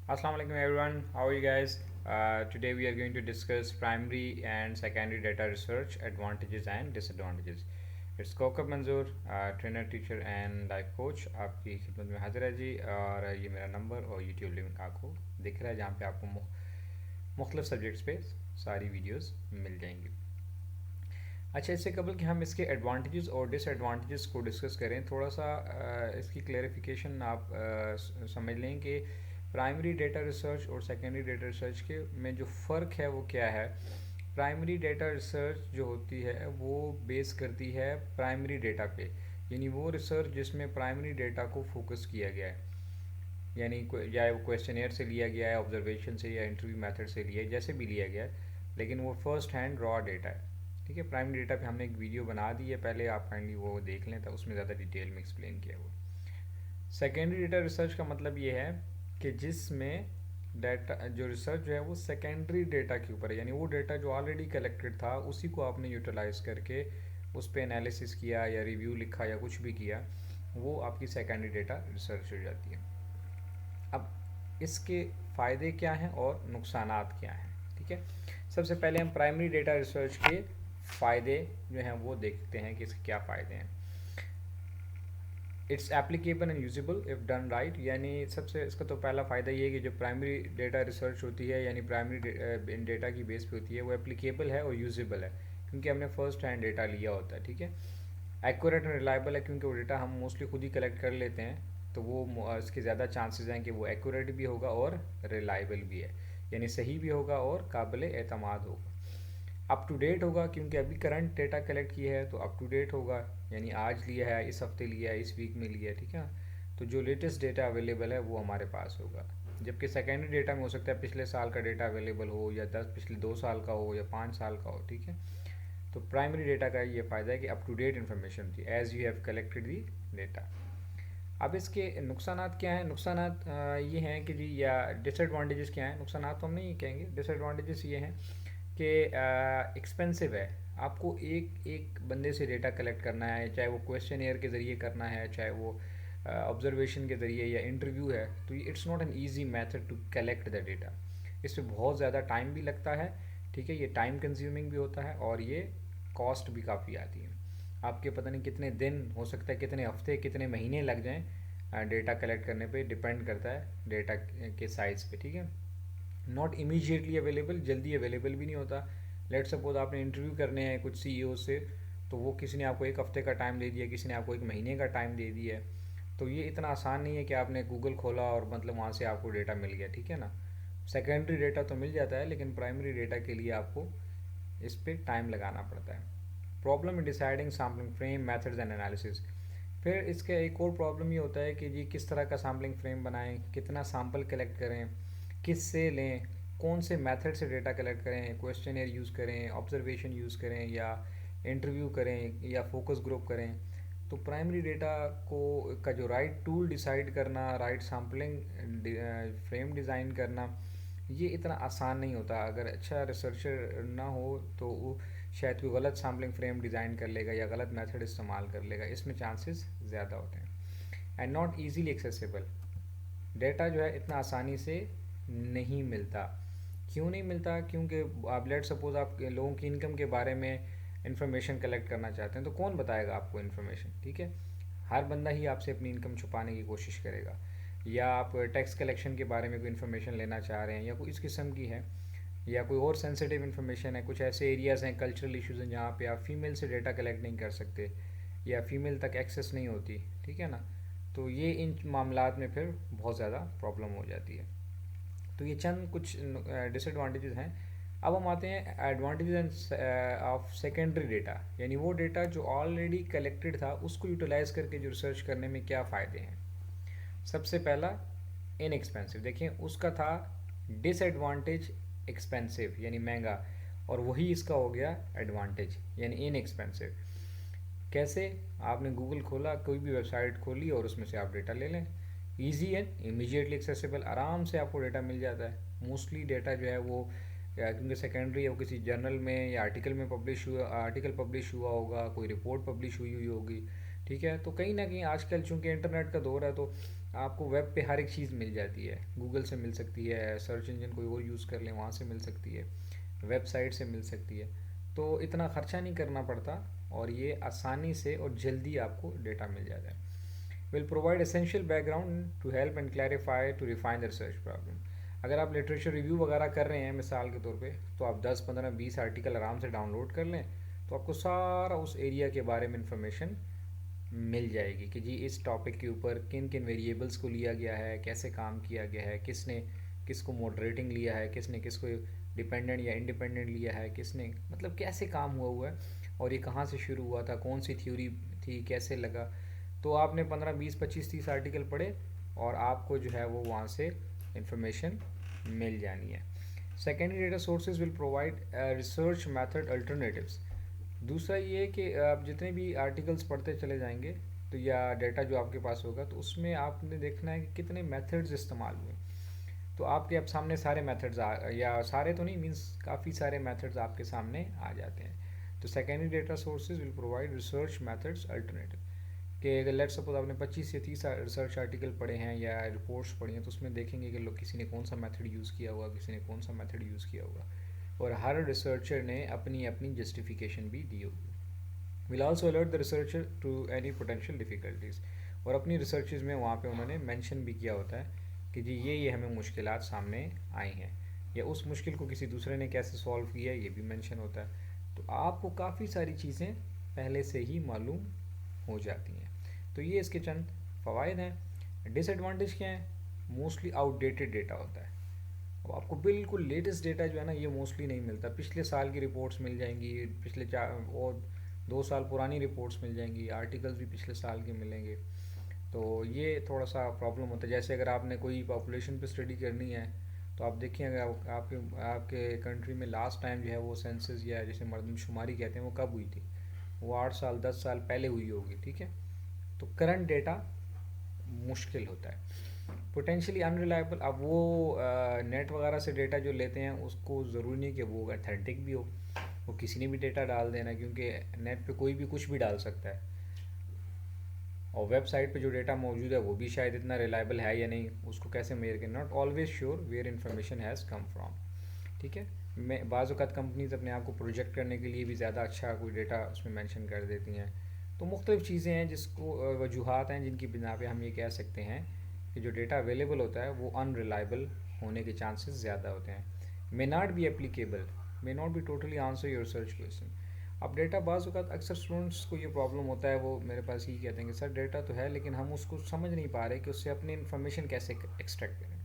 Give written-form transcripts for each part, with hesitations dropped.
Assalamu alaikum everyone. How are you guys? Today we are going to discuss primary and secondary data research advantages and disadvantages. It's Kokab Manzoor, trainer, teacher and life coach. आपकी खिदमत में हाजिर है जी और ये मेरा number और YouTube link आपको दिख रहा है जहाँ पे आपको मुख्तलिफ सब्जेक्ट्स पे सारी वीडियोस मिल जाएंगी। अच्छा, इससे कबल कि हम इसके एडवांटेजेस और डिसएडवांटेजेस को डिस्कस करें, थोड़ा सा इसकी क्लेरिफिकेशन आप समझ लें कि प्राइमरी डेटा रिसर्च और सेकेंडरी डेटा रिसर्च के में जो फ़र्क है वो क्या है। प्राइमरी डेटा रिसर्च जो होती है वो बेस करती है प्राइमरी डेटा पे, यानी वो रिसर्च जिसमें प्राइमरी डेटा को फोकस किया गया है, यानी या वो क्वेश्चनेयर से लिया गया है, ऑब्जर्वेशन से या इंटरव्यू मेथड से लिया है, जैसे भी लिया गया है, लेकिन वो फर्स्ट हैंड रॉ डेटा है। ठीक है, प्राइमरी डेटा पे हमने एक वीडियो बना दी है, पहले आप काइंडली वो देख लें, तो उसमें ज़्यादा डिटेल में एक्सप्लेन किया है वो। सेकेंडरी डेटा रिसर्च का मतलब ये है कि जिसमें डाटा जो रिसर्च जो है वो सेकेंडरी डेटा के ऊपर है, यानी वो डेटा जो ऑलरेडी कलेक्टेड था उसी को आपने यूटिलाइज करके उस पर एनालिसिस किया या रिव्यू लिखा या कुछ भी किया, वो आपकी सेकेंडरी डेटा रिसर्च हो जाती है। अब इसके फ़ायदे क्या हैं और नुकसानात क्या हैं, ठीक है। सबसे पहले हम प्राइमरी डेटा रिसर्च के फ़ायदे जो हैं वो देखते हैं कि इसके क्या फ़ायदे हैं। It's applicable and usable if done right, यानी सबसे इसका तो पहला फ़ायदा ये है कि जो प्राइमरी डेटा रिसर्च होती है यानी प्राइमरी डेटा की बेस पे होती है वो एप्लीकेबल है और यूजेबल है, क्योंकि हमने फर्स्ट हैंड डेटा लिया होता है। ठीक है, एक्यूरेट एंड रिलायबल है, क्योंकि वो डेटा हम मोस्टली खुद ही कलेक्ट कर लेते हैं, तो वो इसके ज़्यादा चांसेस हैं कि वो एक्यूरेट भी होगा और रिलायबल भी है, यानी सही भी होगा और काबिल एतमाद होगा। अप टू डेट होगा, क्योंकि अभी करंट डेटा कलेक्ट किया है तो अप टू डेट होगा, यानी आज लिया है, इस हफ्ते लिया है, इस वीक में लिया है। ठीक है, तो जो लेटेस्ट डेटा अवेलेबल है वो हमारे पास होगा। जबकि सेकेंडरी डेटा में हो सकता है पिछले साल का डेटा अवेलेबल हो या पिछले 2 साल का हो या 5 साल का हो। ठीक है, तो प्राइमरी डेटा का ये फ़ायदा है कि अप टू डेट इन्फॉर्मेशन थी as you have collected the data. अब इसके नुकसानात क्या हैं? नुकसानात ये हैं कि जी, या डिसएडवांटेजेस क्या हैं? नुकसानात तो हम नहीं कहेंगे, डिसएडवांटेजेस ये हैं कि एक्सपेंसिव है। आपको एक एक बंदे से डेटा कलेक्ट करना है, चाहे वो क्वेश्चन एयर के ज़रिए करना है, चाहे वो ऑब्जर्वेशन के ज़रिए या इंटरव्यू है, तो ये it's not an easy method to collect the data. इसमें बहुत ज़्यादा टाइम भी लगता है। ठीक है, ये टाइम कंज्यूमिंग भी होता है और ये कॉस्ट भी काफ़ी आती है। आपके पता नहीं कितने दिन, हो सकता है कितने हफ्ते, कितने महीने लग जाएं डेटा कलेक्ट करने पे, डिपेंड करता है डेटा के साइज़ पे। ठीक है, नॉट इमीजिएटली अवेलेबल, जल्दी अवेलेबल भी नहीं होता। लेट सपोज आपने इंटरव्यू करने हैं कुछ सीईओ से, तो वो किसी ने आपको एक हफ्ते का टाइम दे दिया, किसी ने आपको एक महीने का टाइम दे दिया है, तो ये इतना आसान नहीं है कि आपने गूगल खोला और मतलब वहाँ से आपको डेटा मिल गया। ठीक है ना, सेकेंडरी डेटा तो मिल जाता है, लेकिन प्राइमरी डेटा के लिए आपको इस पर टाइम लगाना पड़ता है। Problem in deciding sampling frame methods and analysis. फिर इसका एक और प्रॉब्लम ये होता है कि जी किस तरह का सैम्पलिंग फ्रेम बनाएं, कितना सैम्पल कलेक्ट करें, किस से लें, कौन से मेथड से डेटा कलेक्ट करें, क्वेश्चनियर यूज़ करें, ऑब्जर्वेशन यूज़ करें या इंटरव्यू करें या फोकस ग्रुप करें। तो प्राइमरी डेटा को का जो राइट टूल डिसाइड करना, राइट सैम्पलिंग फ्रेम डिज़ाइन करना, ये इतना आसान नहीं होता। अगर अच्छा रिसर्चर ना हो तो वो शायद कोई गलत सैम्पलिंग फ्रेम डिज़ाइन कर लेगा या गलत मेथड इस्तेमाल कर लेगा, इसमें चांसेस ज़्यादा होते हैं। And not easily accessible, data जो है इतना आसानी से नहीं मिलता। क्यों नहीं मिलता? क्योंकि आप लेट सपोज आप लोगों की इनकम के बारे में इंफॉर्मेशन कलेक्ट करना चाहते हैं, तो कौन बताएगा आपको इन्फॉर्मेशन? ठीक है, हर बंदा ही आपसे अपनी इनकम छुपाने की कोशिश करेगा। या आप टैक्स कलेक्शन के बारे में कोई इन्फॉर्मेशन लेना चाह रहे हैं या कोई इस किस्म की है, या कोई और सेंसिटिव इन्फॉर्मेशन है, कुछ ऐसे एरियाज़ हैं, कल्चरल इश्यूज़ हैं जहाँ पे आप फीमेल से डेटा कलेक्ट नहीं कर सकते या फीमेल तक एक्सेस नहीं होती। ठीक है ना, तो ये इन मामलात में फिर बहुत ज़्यादा प्रॉब्लम हो जाती है। तो ये चंद कुछ डिसएडवांटेजेस हैं। अब हम आते हैं एडवांटेजेस ऑफ सेकेंडरी डेटा, यानी वो डेटा जो ऑलरेडी कलेक्टेड था उसको यूटिलाइज करके जो रिसर्च करने में क्या फ़ायदे हैं। सबसे पहला, इनएक्सपेंसिव। देखिए उसका था डिसएडवांटेज, एक्सपेंसिव यानी महंगा, और वही इसका हो गया एडवांटेज यानी इनएक्सपेंसिव। कैसे? आपने गूगल खोला, कोई भी वेबसाइट खोली और उसमें से आप डेटा ले लें, ईजी एंड इमीडिएटली एक्सेसिबल, आराम से आपको डेटा मिल जाता है। मोस्टली डेटा जो है वो क्योंकि सेकेंडरी है वो किसी जर्नल में या आर्टिकल में आर्टिकल पब्लिश हुआ होगा, कोई रिपोर्ट पब्लिश हुई हुई होगी। ठीक है, तो कहीं ना कहीं आजकल चूँकि इंटरनेट का दौर है, तो आपको वेब पे हर एक चीज़ मिल जाती है, गूगल से मिल सकती है, सर्च इंजन कोई और यूज़ कर लें वहाँ से मिल सकती है, वेबसाइट से मिल सकती है। तो इतना ख़र्चा नहीं करना पड़ता और ये आसानी से और जल्दी आपको डेटा मिल जाता है। Will provide essential background to help and clarify to refine the research problem. अगर आप लिटरेचर रिव्यू वगैरह कर रहे हैं मिसाल के तौर पे, तो आप 10 15 20 आर्टिकल आराम से डाउनलोड कर लें, तो आपको सारा उस एरिया के बारे में इंफॉर्मेशन मिल जाएगी कि जी इस टॉपिक के ऊपर किन किन वेरिएबल्स को लिया गया है, कैसे काम किया गया है, किसने किसको मॉडरेटिंग लिया है, किसने किसको डिपेंडेंट या इंडिपेंडेंट लिया है, किसने मतलब कैसे काम हुआ है और ये कहाँ से शुरू हुआ था, कौन सी थ्योरी थी, कैसे लगा। तो आपने 15 20 25 30 आर्टिकल पढ़े और आपको जो है वो वहाँ से इंफॉर्मेशन मिल जानी है। Secondary data sources will provide research method alternatives. दूसरा ये कि आप जितने भी आर्टिकल्स पढ़ते चले जाएंगे तो या डेटा जो आपके पास होगा तो उसमें आपने देखना है कि कितने मेथड्स इस्तेमाल हुए। तो आपके अब सामने सारे मेथड्स या सारे तो नहीं मीन्स काफ़ी सारे मेथड्स आपके सामने आ जाते हैं। तो secondary data sources will provide research methods alternative कि अगर लेट सपोज आपने 25 या 30 रिसर्च आर्टिकल पढ़े हैं या रिपोर्ट्स पढ़ी हैं तो उसमें देखेंगे कि लोग किसी ने कौन सा मेथड यूज़ किया होगा, किसी ने कौन सा मेथड यूज़ किया होगा और हर रिसर्चर ने अपनी अपनी जस्टिफिकेशन भी दी होगी। Will also alert the researcher to any potential difficulties. और अपनी रिसर्चेज में वहाँ पे उन्होंने मेंशन भी किया होता है कि जी ये हमें मुश्किलात सामने आई हैं या उस मुश्किल को किसी दूसरे ने कैसे सॉल्व किया है ये भी मेंशन होता है। तो आपको काफ़ी सारी चीज़ें पहले से ही मालूम हो जाती हैं। तो ये इसके चंद फ़वाइद हैं। डिसएडवांटेज क्या है? मोस्टली आउटडेटेड डेटा होता है। अब आपको बिल्कुल लेटेस्ट डेटा जो है ना ये मोस्टली नहीं मिलता। पिछले साल की रिपोर्ट्स मिल जाएंगी, पिछले 2 साल पुरानी रिपोर्ट्स मिल जाएंगी, आर्टिकल्स भी पिछले साल के मिलेंगे। तो ये थोड़ा सा प्रॉब्लम होता है। जैसे अगर आपने कोई पॉपुलेशन पे स्टडी करनी है तो आप देखिए अगर आपके आपके कंट्री में लास्ट टाइम जो है वो सेंसस या जैसे मरदमशुमारी कहते हैं वो कब हुई थी, वो 8 साल 10 साल पहले हुई होगी, ठीक है। तो करंट डेटा मुश्किल होता है, पोटेंशियली अनरिलायबल। अब वो नेट वगैरह से डेटा जो लेते हैं उसको ज़रूरी नहीं कि वो अथेंटिक भी हो, वो किसी ने भी डेटा डाल देना, क्योंकि नेट पे कोई भी कुछ भी डाल सकता है और वेबसाइट पे जो डेटा मौजूद है वो भी शायद इतना रिलायबल है या नहीं, उसको कैसे मेजर करें। Not always sure where information has come from, ठीक है। मैं बाज़ अवत कंपनीज अपने आप को प्रोजेक्ट करने के लिए भी ज़्यादा अच्छा कोई डेटा उसमें मेंशन कर देती हैं। तो मुख्तलिफ चीज़ें हैं जिसको वजूहात हैं जिनकी बिना पे हम ये कह सकते हैं कि जो डेटा अवेलेबल होता है वो अनरिलायबल होने के चांसेस ज़्यादा होते हैं। May not be applicable, may not be totally answer your search question. अब डेटा बाज़ अवत अक्सर स्टूडेंट्स को ये प्रॉब्लम होता है, वो मेरे पास यही कहते हैं कि सर डेटा तो है लेकिन हम उसको समझ नहीं पा रहे कि उससे अपनी इन्फॉर्मेशन कैसे एक्सट्रैक्ट करें।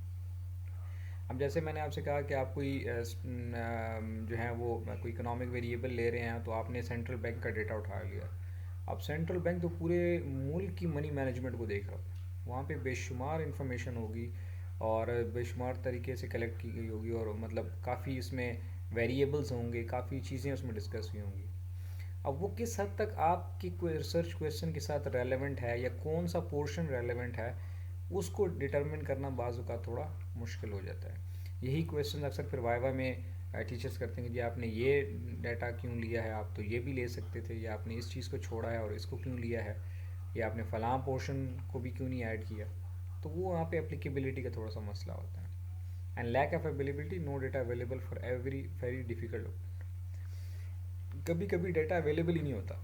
अब जैसे मैंने आपसे कहा कि आप कोई जो है वो कोई इकोनॉमिक वेरिएबल ले रहे हैं तो आपने सेंट्रल बैंक का डेटा उठा लिया। अब सेंट्रल बैंक तो पूरे मुल्क की मनी मैनेजमेंट को देख रहा होता है, वहाँ पे बेशुमार इंफॉर्मेशन होगी और बेशुमार तरीके से कलेक्ट की गई होगी और मतलब काफ़ी इसमें वेरिएबल्स होंगे, काफ़ी चीज़ें उसमें डिस्कस हुई होंगी। अब वो किस हद तक आपकी कोई रिसर्च क्वेश्चन के साथ रेलेवेंट है या कौन सा पोर्शन रेलेवेंट है उसको डिटरमिन करना बाजू का थोड़ा मुश्किल हो जाता है। यही क्वेश्चन अक्सर फिर वाइवा में टीचर्स करते हैं कि जी आपने ये डाटा क्यों लिया है, आप तो ये भी ले सकते थे, या आपने इस चीज़ को छोड़ा है और इसको क्यों लिया है, या आपने फ़लाँ पोर्शन को भी क्यों नहीं ऐड किया। तो वो वहाँ पे एप्लीकेबिलिटी का थोड़ा सा मसला होता है। And lack of availability, no data available for every very difficult. कभी कभी डेटा अवेलेबल ही नहीं होता,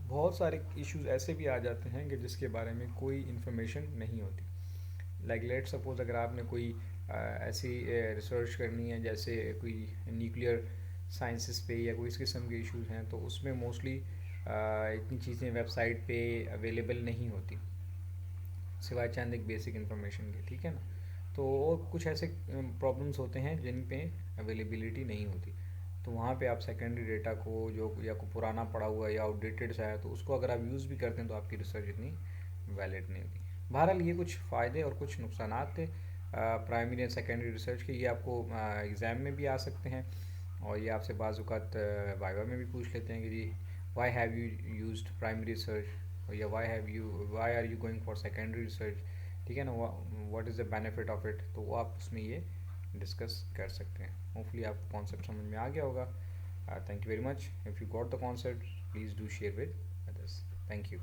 बहुत सारे इश्यूज ऐसे भी आ जाते हैं कि जिसके बारे में कोई इन्फॉर्मेशन नहीं होती। लाइक लेट सपोज अगर आपने कोई ऐसी रिसर्च करनी है जैसे कोई न्यूक्लियर साइंसेस पे या कोई इस किस्म के इश्यूज हैं तो उसमें मोस्टली इतनी चीज़ें वेबसाइट पे अवेलेबल नहीं होती सिवाय चंद एक बेसिक इन्फॉर्मेशन के, ठीक है ना। तो और कुछ ऐसे प्रॉब्लम्स होते हैं जिन पे अवेलेबिलिटी नहीं होती, तो वहाँ पे आप सेकेंडरी डेटा को जो या को पुराना पड़ा हुआ है या आउटडेटेड सा है तो उसको अगर आप यूज़ भी करते हैं तो आपकी रिसर्च इतनी वैलिड नहीं होती। बहरहाल ये कुछ फ़ायदे और कुछ नुकसान थे प्राइमरी एंड सेकेंडरी रिसर्च के। ये आपको एग्ज़ाम में भी आ सकते हैं और ये आपसे बाज़ औक़ात वाइवा में भी पूछ लेते हैं कि जी why have you used primary research या why are you going for secondary research, ठीक है ना, what is the benefit of it. तो वो आप उसमें ये डिस्कस कर सकते हैं। होपफुली आपको कॉन्सेप्ट समझ में आ गया होगा। Thank you very much. If you got the concept please do share with others. Thank you.